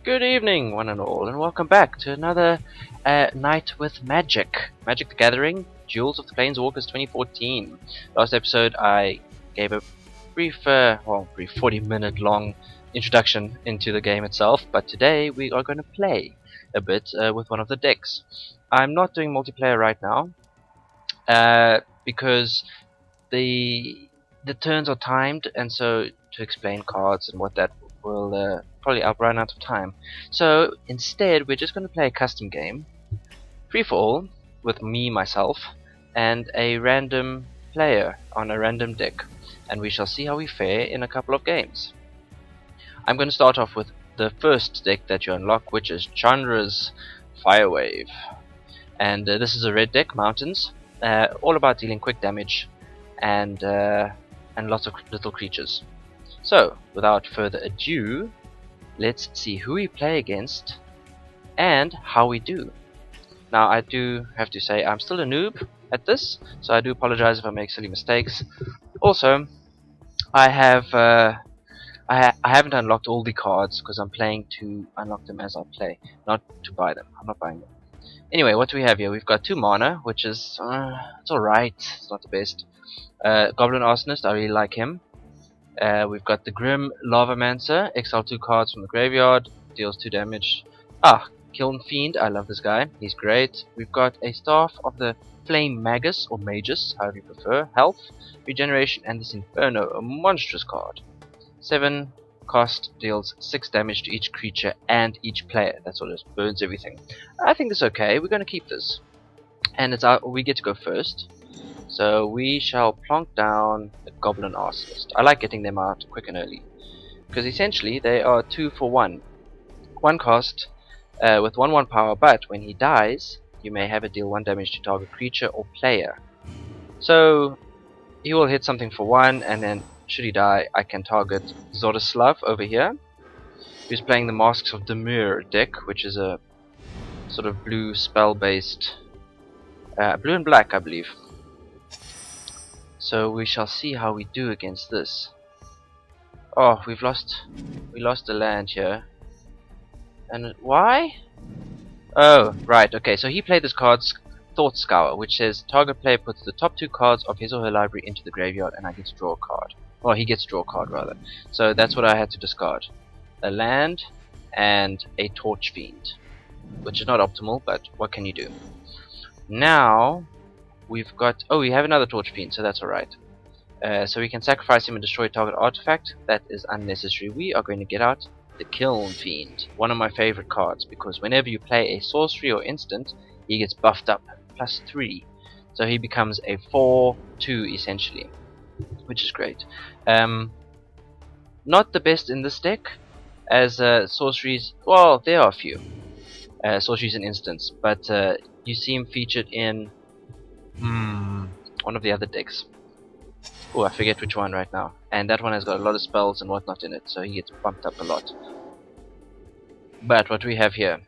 Good evening, one and all, and welcome back to another night with Magic. Magic the Gathering, Duels of the Planeswalkers 2014. Last episode I gave a brief 40-minute long introduction into the game itself, but today we are going to play a bit with one of the decks. I'm not doing multiplayer right now, because the turns are timed, and so to explain cards and what that will probably run out of time. So instead we're just going to play a custom game, free for all, with me, myself, and a random player on a random deck, and we shall see how we fare in a couple of games. I'm going to start off with the first deck that you unlock, which is Chandra's Firewave, and this is a red deck, mountains, all about dealing quick damage and lots of little creatures. So, without further ado, let's see who we play against and how we do. Now, I do have to say I'm still a noob at this, so I do apologize if I make silly mistakes. Also, I haven't unlocked all the cards because I'm playing to unlock them as I play, not to buy them. I'm not buying them. Anyway, what do we have here? We've got 2 mana, which is it's alright. It's not the best. Goblin Arsonist, I really like him. We've got the Grim Lavamancer, exile 2 cards from the graveyard, deals 2 damage. Kiln Fiend, I love this guy, he's great. We've got a Staff of the Flame Magus, or Magus, however you prefer, health, regeneration, and this Inferno, a monstrous card. 7 cost, deals 6 damage to each creature and each player, that sort of burns everything. I think it's okay, we're going to keep this. And we get to go first. So we shall plonk down the Goblin Arsonist. I like getting them out quick and early, because essentially they are 2 for 1. 1 cost with 1/1 power, but when he dies, you may have it deal 1 damage to target creature or player. So he will hit something for 1, and then should he die, I can target Zodislav over here, who's playing the Masks of Demure deck, which is a sort of blue spell-based, blue and black, I believe. So we shall see how we do against this. Oh, we lost a land here. And why? Oh, right, okay, so he played this card, Thought Scour, which says target player puts the top 2 cards of his or her library into the graveyard and I get to draw a card. Well, he gets to draw a card rather. So that's what I had to discard. A land and a Torch Fiend, which is not optimal, but what can you do? Now we've got... oh, we have another Torch Fiend, so that's alright. So we can sacrifice him and destroy a target artifact. That is unnecessary. We are going to get out the Kiln Fiend, one of my favorite cards, because whenever you play a sorcery or instant, he gets buffed up, +3. So he becomes a 4/2 essentially, which is great. Not the best in this deck, as sorceries... well, there are a few sorceries and instants, but you see him featured in one of the other decks. Oh, I forget which one right now. And that one has got a lot of spells and whatnot in it, so he gets bumped up a lot. But what we have here,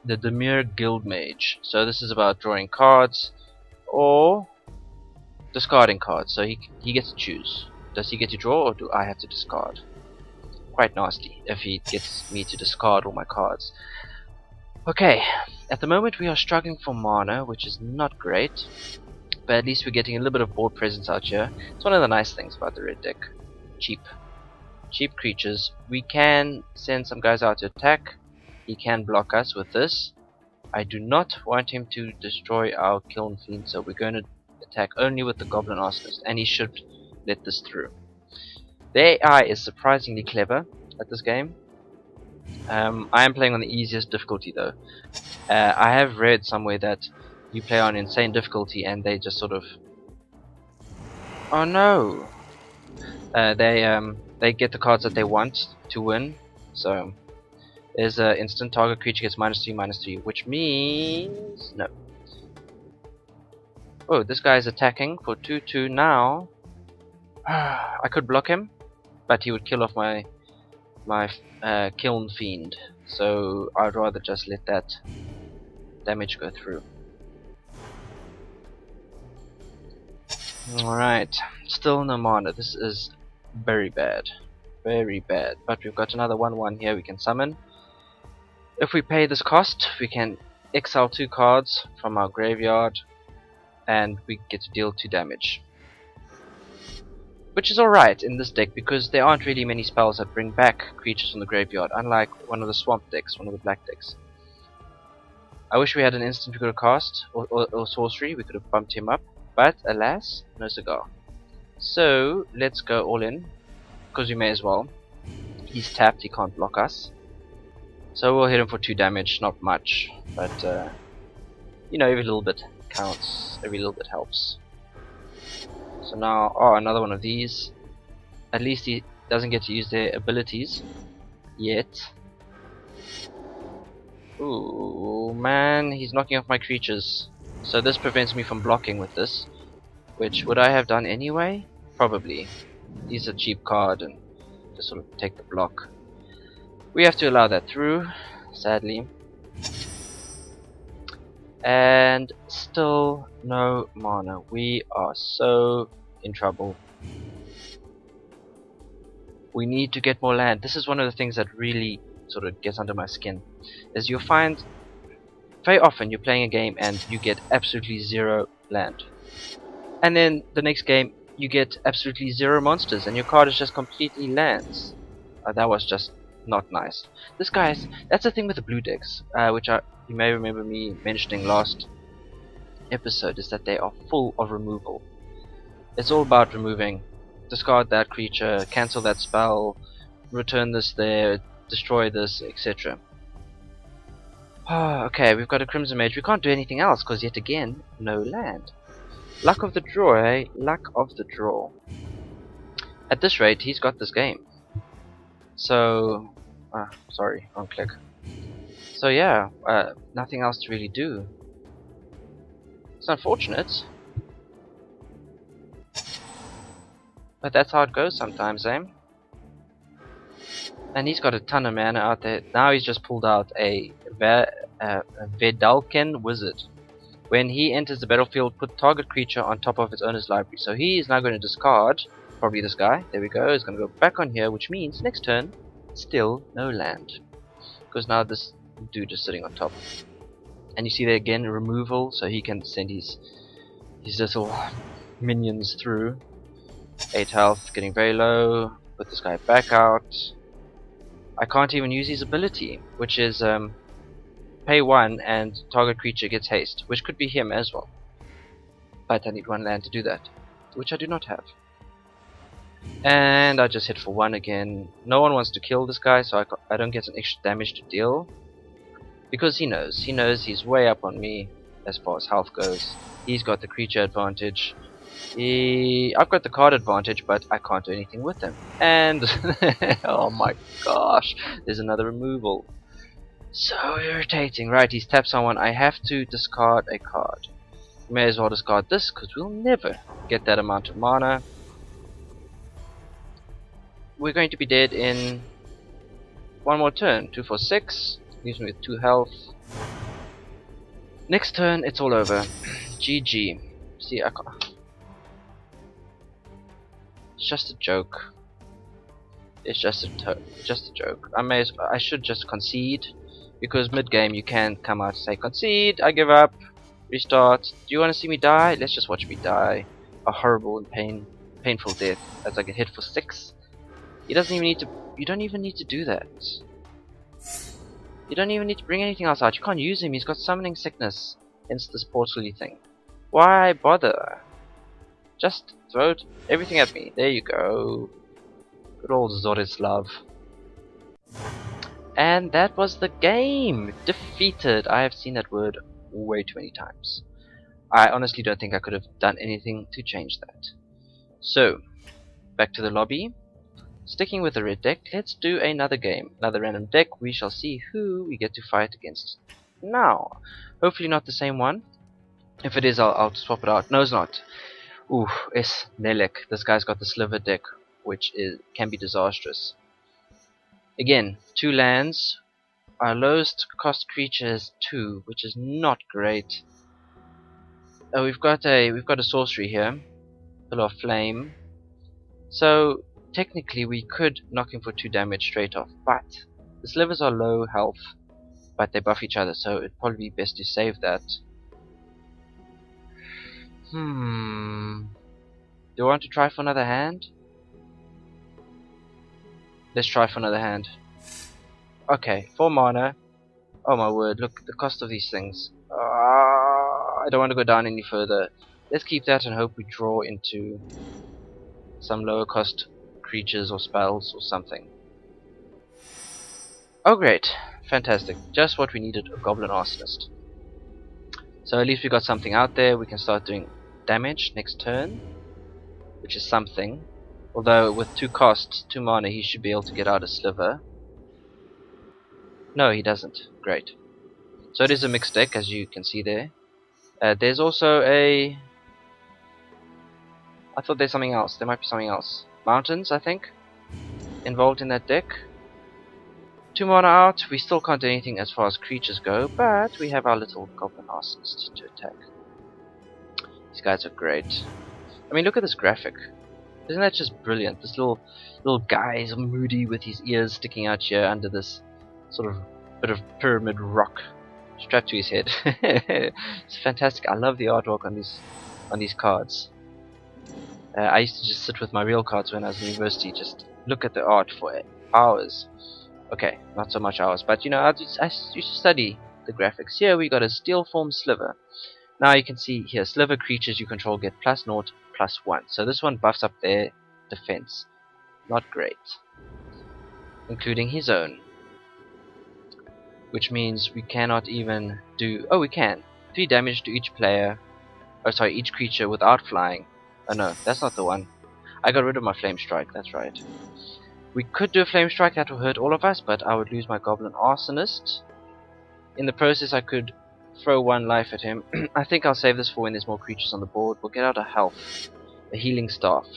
the Demure Guildmage. So this is about drawing cards or discarding cards. So he gets to choose. Does he get to draw, or do I have to discard? Quite nasty if he gets me to discard all my cards. Okay, at the moment we are struggling for mana, which is not great. But at least we're getting a little bit of board presence out here. It's one of the nice things about the red deck. Cheap creatures. We can send some guys out to attack. He can block us with this. I do not want him to destroy our Kiln Fiend, so we're going to attack only with the Goblin Arsonist, and he should let this through. The AI is surprisingly clever at this game. I am playing on the easiest difficulty though. I have read somewhere that you play on insane difficulty and they just sort of... oh no! They get the cards that they want to win. So there's an instant target creature gets -3/-3, which means no. Oh, this guy is attacking for 2/2 now. I could block him, but he would kill off my Kiln Fiend. So I'd rather just let that damage go through. Alright, still no mana. This is very bad. Very bad. But we've got another 1/1 here we can summon. If we pay this cost, we can exile 2 cards from our graveyard, and we get to deal 2 damage. Which is alright in this deck, because there aren't really many spells that bring back creatures from the graveyard, unlike one of the swamp decks, one of the black decks. I wish we had an instant we could have cast, or sorcery, we could have bumped him up, but alas, no cigar. So, let's go all in, because we may as well. He's tapped, he can't block us. So we'll hit him for 2 damage, not much, but you know, every little bit counts, every little bit helps. So now, oh, another one of these. At least he doesn't get to use their abilities yet. Ooh, man, he's knocking off my creatures. So this prevents me from blocking with this, which would I have done anyway? Probably. He's a cheap card and just sort of take the block. We have to allow that through, sadly. And still no mana. We are so in trouble. We need to get more land. This is one of the things that really sort of gets under my skin. Is you'll find very often you're playing a game and you get absolutely 0 land. And then the next game you get absolutely 0 monsters and your card is just completely lands. That was just not nice. This guy's, that's the thing with the blue decks, which you may remember me mentioning last episode, is that they are full of removal. It's all about removing. Discard that creature, cancel that spell, return this there, destroy this, etc. Okay, we've got a Crimson Mage. We can't do anything else because yet again, no land. Luck of the draw, eh? Luck of the draw. At this rate, he's got this game. So, sorry, wrong click. So yeah, nothing else to really do. It's unfortunate, but that's how it goes sometimes, eh? And he's got a ton of mana out there. Now he's just pulled out a Vedalken Wizard. When he enters the battlefield, put target creature on top of its owner's library. So he is now going to discard, probably this guy, there we go, he's going to go back on here, which means next turn, still no land. Because now this dude is sitting on top. And you see there again, removal, so he can send his little minions through. 8 health, getting very low, put this guy back out. I can't even use his ability, which is pay 1 and target creature gets haste, which could be him as well. But I need 1 land to do that, which I do not have. And I just hit for 1 again. No one wants to kill this guy, so I don't get an extra damage to deal. Because he knows he's way up on me as far as health goes. He's got the creature advantage. I've got the card advantage, but I can't do anything with him. And oh my gosh, there's another removal. So irritating. Right, he's tapped someone. I have to discard a card. May as well discard this, because we'll never get that amount of mana. We're going to be dead in 1 more turn. 2 for 6. Leaves me with 2 health. Next turn, it's all over. GG. See, I can't. It's just a joke. It's just a joke. I should just concede, because mid game you can come out and say concede. I give up. Restart. Do you want to see me die? Let's just watch me die. A horrible and painful death as I get hit for 6. He doesn't even need to. You don't even need to do that. You don't even need to bring anything else out. You can't use him. He's got summoning sickness. Hence this portally thing. Why bother? Just throw everything at me. There you go. Good old Zorislav. And that was the game. Defeated. I have seen that word way too many times. I honestly don't think I could have done anything to change that. So, back to the lobby. Sticking with the red deck, let's do another game. Another random deck. We shall see who we get to fight against now. Hopefully not the same one. If it is, I'll swap it out. No, it's not. Ooh, it's Nelek. This guy's got the sliver deck, which can be disastrous. Again, 2 lands. Our lowest cost creature is 2, which is not great. We've got a sorcery here, Pillar of Flame. So technically we could knock him for 2 damage straight off, but the slivers are low health. but they buff each other, so it'd probably be best to save that. Do I want to try for another hand? Let's try for another hand. Okay, 4 mana. Oh my word, look at the cost of these things. I don't want to go down any further. Let's keep that and hope we draw into some lower cost creatures or spells or something. Oh great, fantastic. Just what we needed, a Goblin Arsonist. So at least we got something out there. We can start doing damage next turn, which is something. Although with 2 costs, 2 mana, he should be able to get out a sliver. No, he doesn't. Great. So it is a mixed deck, as you can see there. There's also a... I thought there's something else. There might be something else. Mountains, I think, involved in that deck. 2 mana out. We still can't do anything as far as creatures go, but we have our little Goblin Arsonist to attack. These guys are great. I mean, look at this graphic. Isn't that just brilliant? This little guy is moody with his ears sticking out here under this sort of bit of pyramid rock strapped to his head. It's fantastic. I love the artwork on these cards. I used to just sit with my real cards when I was in university, just look at the art for hours. Okay, not so much hours, but you know, I used to study the graphics. Here we got a steel form sliver. Now you can see here, sliver creatures you control get +0, +1. So this one buffs up their defense. Not great. Including his own. Which means we cannot even do... Oh, we can. 3 damage to each player. Oh, sorry, each creature without flying. Oh no, that's not the one. I got rid of my Flame Strike, that's right. We could do a Flame Strike, that will hurt all of us, but I would lose my Goblin Arsonist. In the process, I could throw 1 life at him. I think I'll save this for when there's more creatures on the board. We'll get out a health, a healing staff.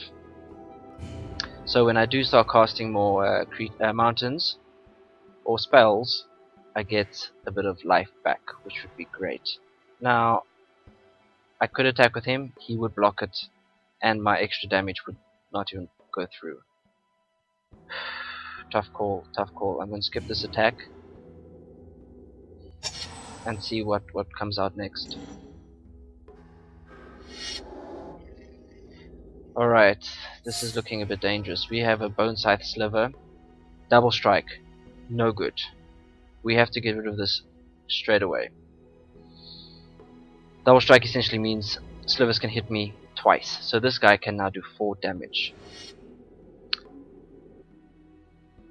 So when I do start casting more mountains or spells, I get a bit of life back, which would be great. Now, I could attack with him, he would block it, and my extra damage would not even go through. Tough call, tough call. I'm going to skip this attack and see what comes out next. Alright, this is looking a bit dangerous. We have a Bone Scythe Sliver. Double Strike. No good. We have to get rid of this straight away. Double Strike essentially means slivers can hit me twice. So this guy can now do 4 damage.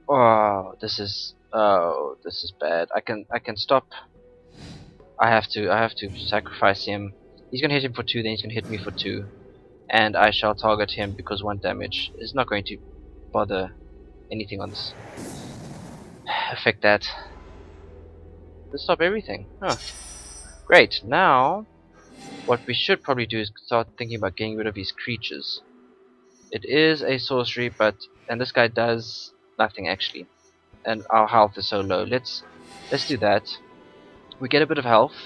Oh, this is bad. I can stop. I have to sacrifice him. He's gonna hit him for 2, then he's gonna hit me for 2. And I shall target him because 1 damage is not going to bother anything on this. Affect that. Let's stop everything. Huh. Great. Now, what we should probably do is start thinking about getting rid of these creatures. It is a sorcery, and this guy does nothing actually. And our health is so low. Let's do that. We get a bit of health,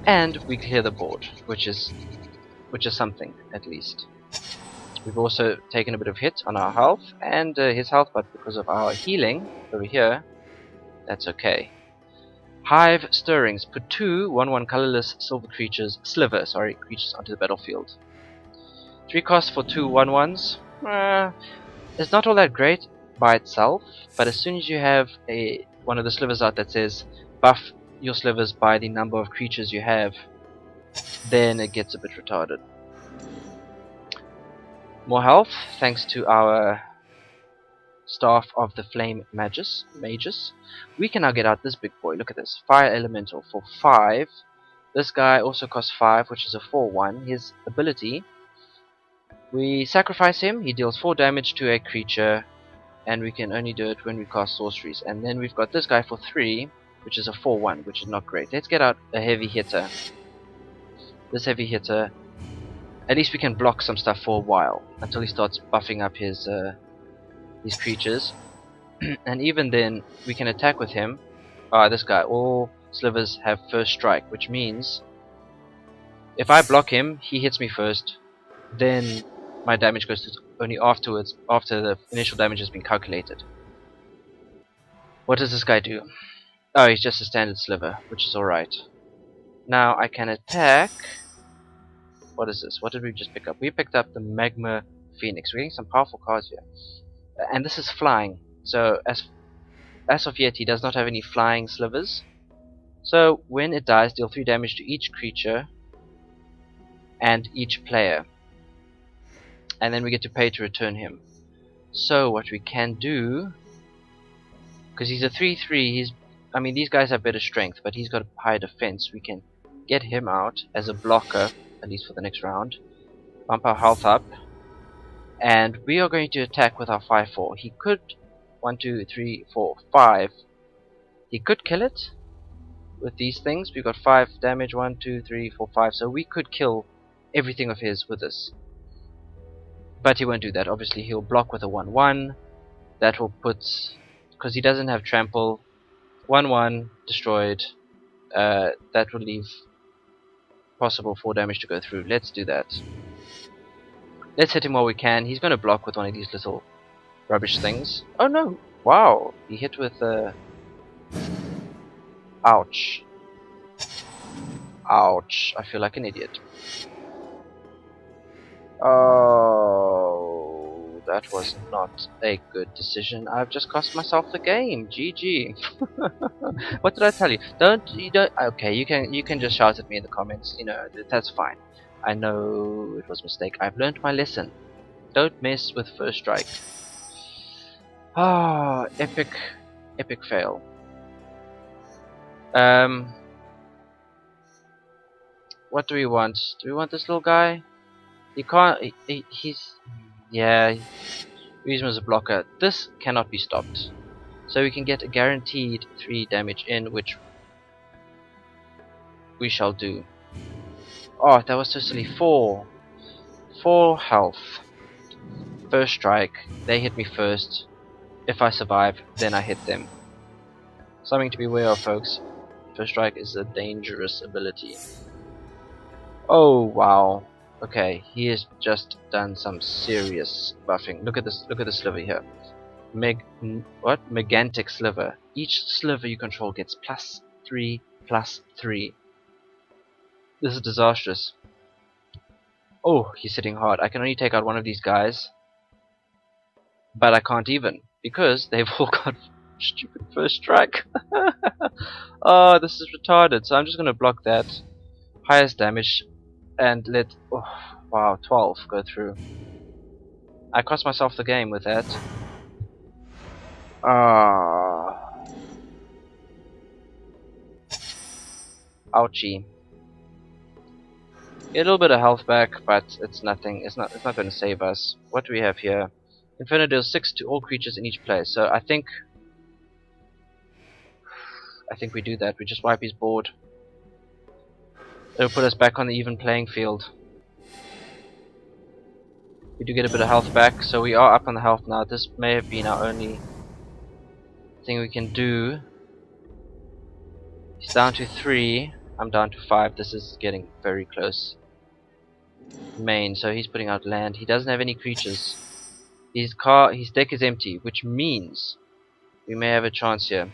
and we clear the board, which is something at least. We've also taken a bit of hit on our health and his health, but because of our healing over here, that's okay. Hive Stirrings. Put 2 1/1 colorless silver creatures onto the battlefield. 3 costs for 2 1/1s. It's not all that great by itself, but as soon as you have one of the slivers out that says buff your slivers by the number of creatures you have, then it gets a bit retarded. More health thanks to our Staff of the Flame Magus. We can now get out this big boy. Look at this. Fire Elemental for 5. This guy also costs 5, which is a 4/1. His ability, we sacrifice him, he deals 4 damage to a creature, and we can only do it when we cast sorceries. And then we've got this guy for 3, which is a 4/1, which is not great. Let's get out a heavy hitter. This heavy hitter, at least we can block some stuff for a while, until he starts buffing up his creatures. And even then, we can attack with him. This guy, all slivers have first strike, which means if I block him, he hits me first, then my damage goes to only afterwards, after the initial damage has been calculated. What does this guy do? Oh, he's just a standard sliver, which is alright. Now I can attack. What is this? What did we just pick up? We picked up the Magma Phoenix. We're getting some powerful cards here. And this is flying. So as of yet, he does not have any flying slivers. So when it dies, deal 3 damage to each creature and each player. And then we get to pay to return him. So what we can do, because he's a 3/3, I mean, these guys have better strength, but he's got higher defense. We can get him out as a blocker, at least for the next round. Bump our health up. And we are going to attack with our 5/4. He could 1, 2, 3, 4, 5. He could kill it with these things. We've got 5 damage, 1, 2, 3, 4, 5. So we could kill everything of his with this. But he won't do that. Obviously he'll block with a 1/1. That will put, because he doesn't have trample, 1/1 destroyed. That will leave possible 4 damage to go through. Let's do that. Let's hit him while we can. He's going to block with one of these little rubbish things. Oh no! Wow! He hit with ouch. Ouch. I feel like an idiot. Oh, that was not a good decision. I've just cost myself the game. GG. What did I tell you? You don't. Okay, you can just shout at me in the comments. You know, that's fine. I know it was a mistake. I've learned my lesson. Don't mess with first strike. Ah, epic fail. What do we want? Do we want this little guy? He can't. He's. Yeah. We use him as a blocker. This cannot be stopped. So we can get a guaranteed 3 damage in, which we shall do. Oh, that was so silly. 4 health. First strike. They hit me first. If I survive, then I hit them. Something to be aware of, folks. First strike is a dangerous ability. Oh wow. Okay, he has just done some serious buffing. Look at this. Look at the sliver here. Megantic sliver. Each sliver you control gets +3/+3. This is disastrous. Oh, he's hitting hard. I can only take out one of these guys, but I can't even because they've all got stupid first strike. Oh, this is retarded. So I'm just gonna block that. Highest damage, and let. Oh, wow, 12 go through. I cost myself the game with that. Ouchie. Get a little bit of health back, but it's nothing. It's not going to save us. What do we have here? Inferno deals 6 to all creatures in each place. So I think we do that. We just wipe his board. It'll put us back on the even playing field. We do get a bit of health back, so we are up on the health now. This may have been our only thing we can do. He's down to 3. I'm down to 5. This is getting very close. Main, so he's putting out land. He doesn't have any creatures. His deck is empty, which means we may have a chance here.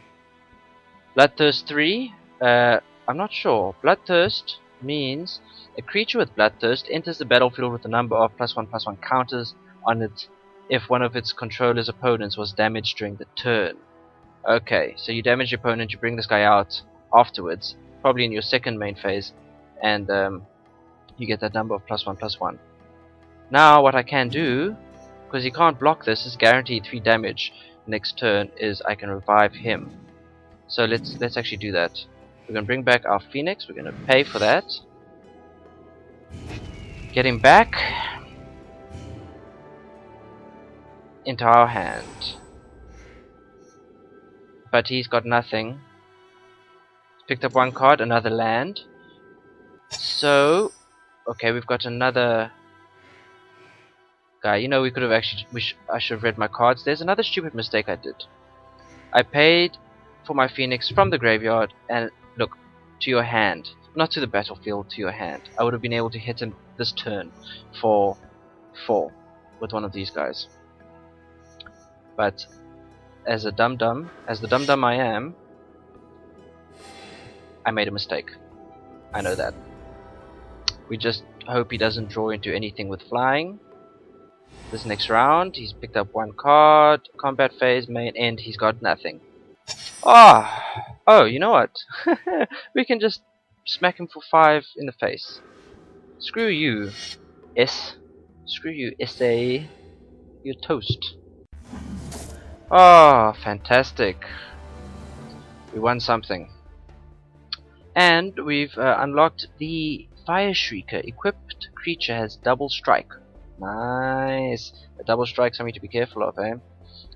Bloodthirst 3. I'm not sure. Bloodthirst means a creature with Bloodthirst enters the battlefield with a number of +1/+1 counters on it if one of its controller's opponents was damaged during the turn. Okay, so you damage your opponent, you bring this guy out afterwards, probably in your second main phase, and you get that number of +1/+1. Now what I can do, because he can't block this, is guaranteed 3 damage next turn, is I can revive him. So let's actually do that. We're gonna bring back our Phoenix, we're gonna pay for that. Get him back into our hand. But he's got nothing. Picked up 1 card, another land. So okay, we've got another guy. You know, we could have actually I should have read my cards. There's another stupid mistake I did. I paid for my Phoenix from the graveyard, and look, to your hand, not to the battlefield, to your hand. I would have been able to hit him this turn for 4 with one of these guys. But as the dum-dum I am, I made a mistake. I know that. We just hope he doesn't draw into anything with flying. This next round, he's picked up 1 card. Combat phase, main end, he's got nothing. Oh, you know what? We can just smack him for 5 in the face. Screw you, S. Screw you, SA. You're toast. Oh, fantastic. We won something. And we've unlocked the Fire Shrieker. Equipped creature has double strike. Nice. A double strike, something to be careful of, eh?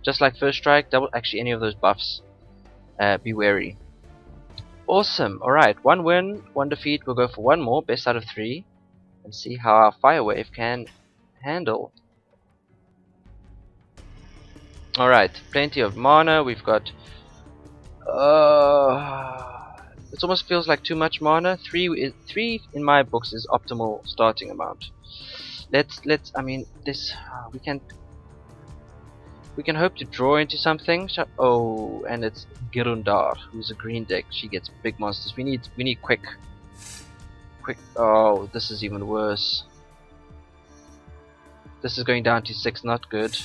Just like first strike, double. Actually, any of those buffs. Be wary. Awesome. Alright, 1 win, 1 defeat. We'll go for 1 more, best out of 3. And see how our Firewave can handle. Alright, plenty of mana. We've got. It almost feels like too much mana. 3 in my books is optimal starting amount. I mean, this we can hope to draw into something. Oh, and it's Girundar, who's a green deck. She gets big monsters. We need quick. Oh, this is even worse. This is going down to 6. Not good.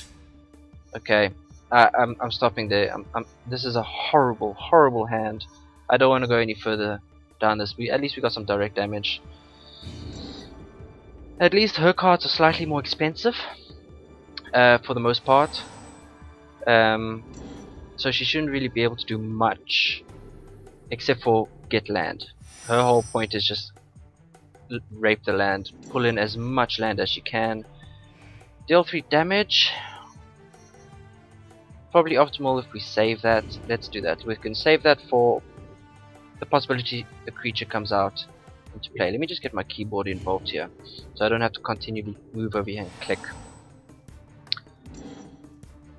Okay, I'm stopping there. This is a horrible hand. I don't want to go any further down this. At least we got some direct damage. At least her cards are slightly more expensive, for the most part. So she shouldn't really be able to do much, except for get land. Her whole point is just rape the land, pull in as much land as she can, deal 3 damage. Probably optimal if we save that. Let's do that. We can save that for the possibility the creature comes out into play. Let me just get my keyboard involved here, so I don't have to continually move over here and click.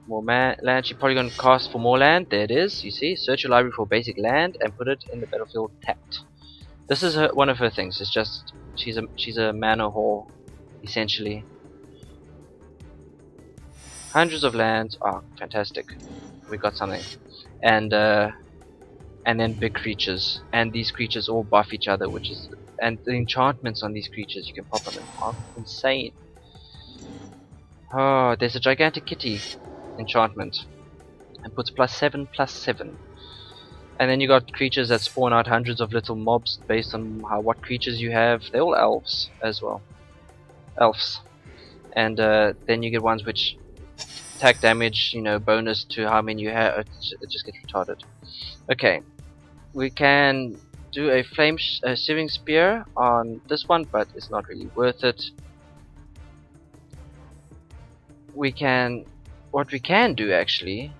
More land. She's probably going to cast for more land. There it is. You see, search your library for basic land and put it in the battlefield tapped. This is one of her things. It's just she's a mana whore, essentially. Hundreds of lands. Oh, fantastic. We got something. And then big creatures. And these creatures all buff each other, and the enchantments on these creatures you can pop on them are insane. Oh, there's a gigantic kitty enchantment. And puts +7/+7. And then you got creatures that spawn out hundreds of little mobs based on what creatures you have. They're all elves as well. Elves. And then you get ones which attack damage, bonus to how many you have. It just gets retarded. Okay, we can do a searing spear on this one, but it's not really worth it. What we can do actually,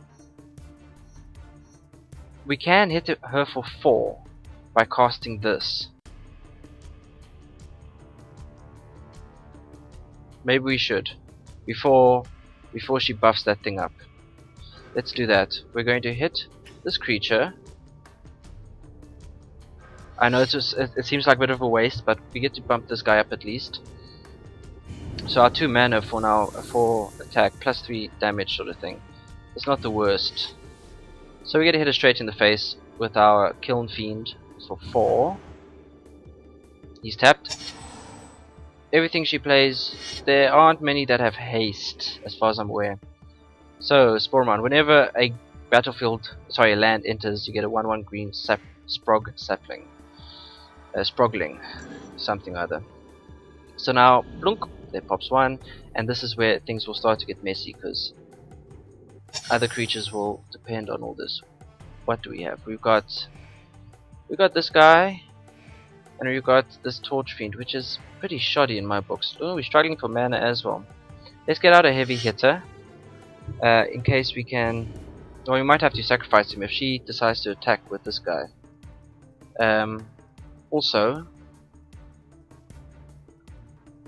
we can hit her for 4 by casting this. Maybe we should, before she buffs that thing up. Let's do that. We're going to hit this creature. I know it seems like a bit of a waste, but we get to bump this guy up at least. So our 2 mana for now, 4 attack, +3 damage sort of thing. It's not the worst. So we get to hit her straight in the face with our Kiln Fiend for 4. He's tapped. Everything she plays, there aren't many that have haste, as far as I'm aware. So, Sporemon, whenever a land enters, you get a 1/1 green Sprog sapling. Sprogling, something or other. So now, blunk, there pops 1, and this is where things will start to get messy, because other creatures will depend on all this. What do we have? We've got this guy, and we've got this Torch Fiend, which is pretty shoddy in my books. Oh, we're struggling for mana as well. Let's get out a heavy hitter, in case we can. Or we might have to sacrifice him if she decides to attack with this guy. Also,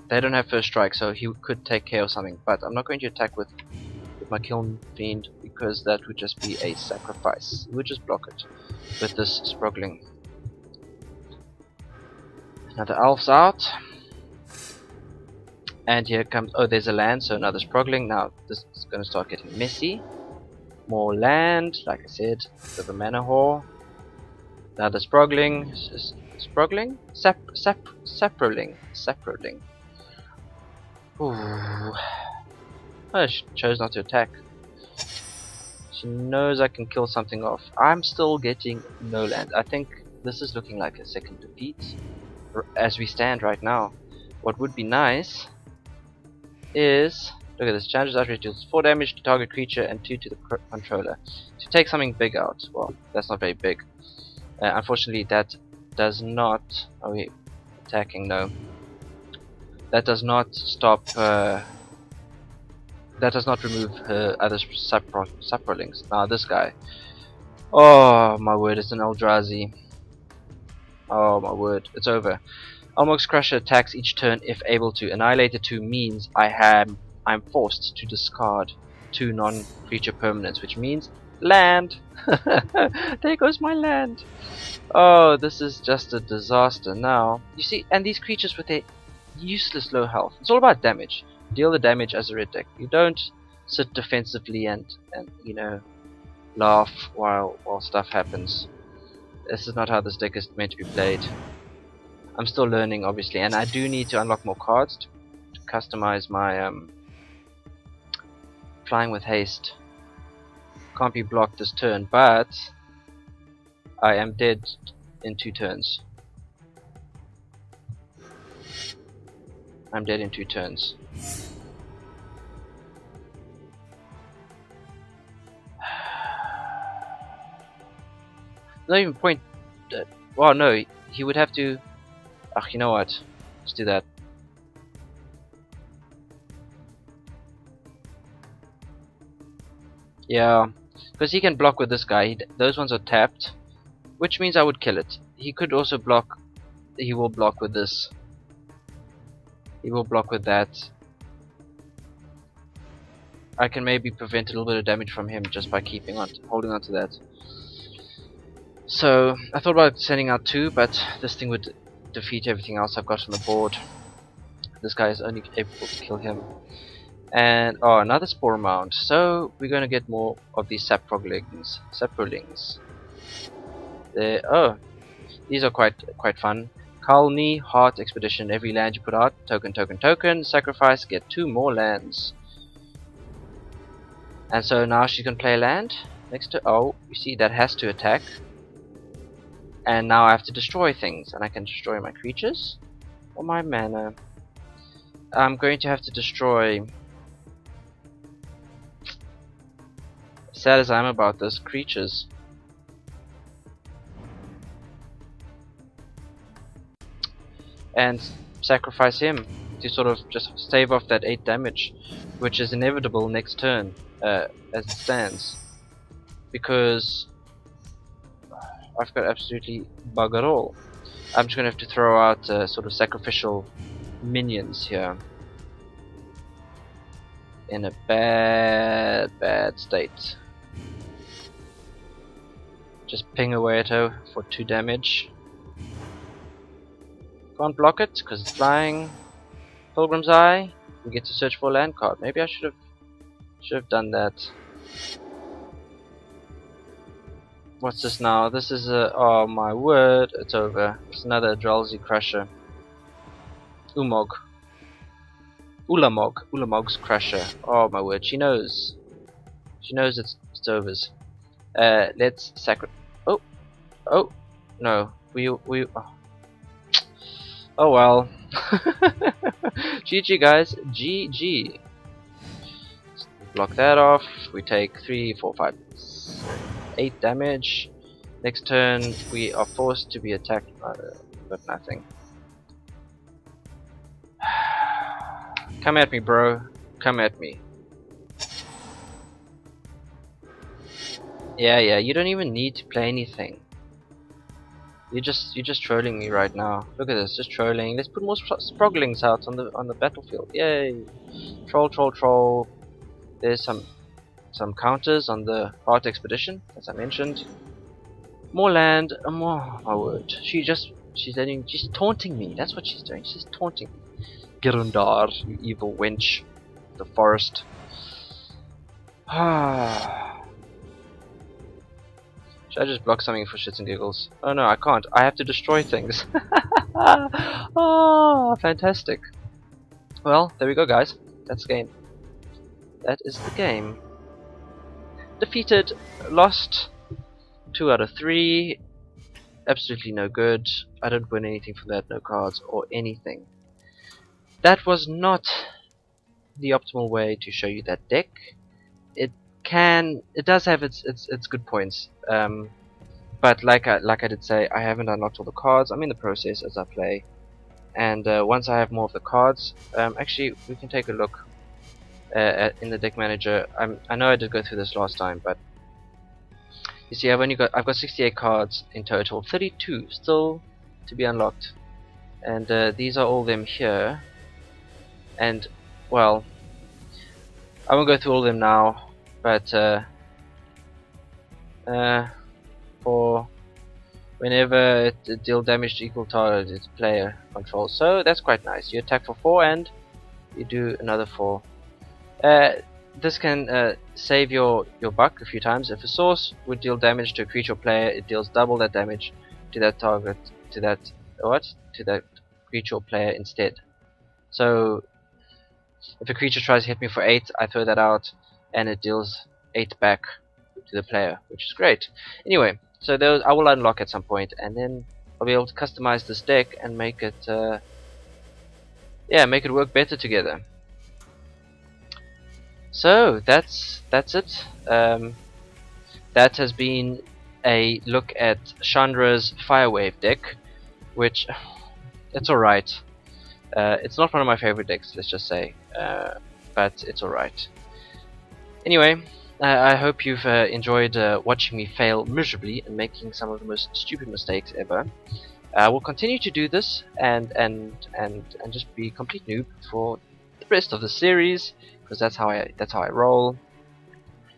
they don't have first strike, so he could take care of something. But I'm not going to attack with my Kiln Fiend, because that would just be a sacrifice. We would just block it with this Sprogling. Now the elf's out, and here comes. Oh, there's a land, so another Sprogling. Now this is going to start getting messy. More land, like I said, with a mana whore. Now the Sprogling, Sprogling? Saproling. Ooh. Oh, she chose not to attack. She knows I can kill something off. I'm still getting no land. I think this is looking like a second defeat as we stand right now. What would be nice is, look at this, challenges outrage deals 4 damage to target creature and 2 to the controller. To take something big out, well, that's not very big. Unfortunately that does not, oh wait, attacking, no. That does not stop, that does not remove her other Saprolings. Now this guy, oh my word, it's an Eldrazi. Oh my word, it's over. Almog's Crusher attacks each turn if able to. Annihilator 2 means I'm forced to discard 2 non-creature permanents, which means land. There goes my land. Oh, this is just a disaster now. You see, and these creatures with their useless low health. It's all about damage. Deal the damage as a red deck. You don't sit defensively and you know, laugh while stuff happens. This is not how this deck is meant to be played. I'm still learning, obviously, and I do need to unlock more cards to customize my Flying with Haste. Can't be blocked this turn, but I am dead in 2 turns. I'm dead in 2 turns. No even point. Well, no, he would have to. Ach, you know what? Let's do that. Yeah, because he can block with this guy. Those ones are tapped, which means I would kill it. He could also block. He will block with this. He will block with that. I can maybe prevent a little bit of damage from him just by holding on to that. So I thought about sending out 2, but this thing would defeat everything else I've got on the board. This guy is only able to kill him. And oh, another Spore Mound. So we're going to get more of these Saprolings. Oh, these are quite fun. Kalni Heart Expedition. Every land you put out, token, sacrifice, get 2 more lands. And so now she's gonna play a land next to. Oh, you see that has to attack. And now I have to destroy things, and I can destroy my creatures or my mana. I'm going to have to destroy. Sad as I'm about this, creatures. And sacrifice him to sort of just stave off that 8 damage, which is inevitable next turn, as it stands, because I've got absolutely bugger all. I'm just gonna have to throw out sort of sacrificial minions here in a bad state. Just ping away at her for 2 damage. Can't block it because it's flying. Pilgrim's Eye. We get to search for a land card. Maybe I should have done that. What's this now? This is a. Oh my word! It's over. It's another Drowsy Crusher. Ulamog's Crusher. Oh my word! She knows. She knows it's over. Let's sacrifice. Oh no. We. Oh well. GG guys, GG. Block that off. We take 3, 4, 5, 8 damage. Next turn we are forced to be attacked, but nothing. Come at me, bro. Come at me. Yeah, you don't even need to play anything. You're just trolling me right now. Look at this, just trolling. Let's put more Sproglings out on the battlefield. Yay! Troll. There's some counters on the Heart Expedition, as I mentioned. More land. More. My word. She's taunting me. That's what she's doing. She's taunting me. Girundar, you evil wench. The forest. Should I just block something for shits and giggles? Oh no, I can't. I have to destroy things. Oh, fantastic. Well, there we go, guys. That's the game. That is the game. Defeated, lost 2 out of 3. Absolutely no good. I don't win anything from that, no cards or anything. That was not the optimal way to show you that deck. It does have its good points. But like I did say, I haven't unlocked all the cards. I'm in the process as I play. And once I have more of the cards, actually we can take a look in the deck manager. I know I did go through this last time, but you see, I've got 68 cards in total, 32 still to be unlocked, and these are all them here. And well, I won't go through all of them now, but for whenever it deal damage to equal target, it's player control. So that's quite nice. You attack for 4 and you do another 4. This can save your buck a few times. If a source would deal damage to a creature or player, it deals double that damage to that target, to that creature or player instead. So if a creature tries to hit me for 8, I throw that out and it deals 8 back to the player, which is great. Anyway, so those I will unlock at some point, and then I'll be able to customize this deck and make it make it work better together. So that's it. That has been a look at Chandra's Firewave deck, which it's alright. It's not one of my favorite decks, let's just say, but it's alright. Anyway, I hope you've enjoyed watching me fail miserably and making some of the most stupid mistakes ever. I will continue to do this and just be a complete noob for the rest of the series, because that's how I roll.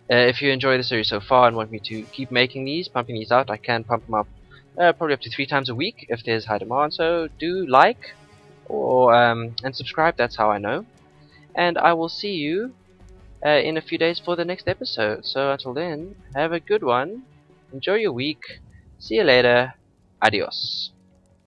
If you enjoy the series so far and want me to keep making these, pumping these out, I can pump them up probably up to 3 times a week if there's high demand. So do like or and subscribe. That's how I know. And I will see you in a few days for the next episode. So until then, have a good one. Enjoy your week. See you later. Adios.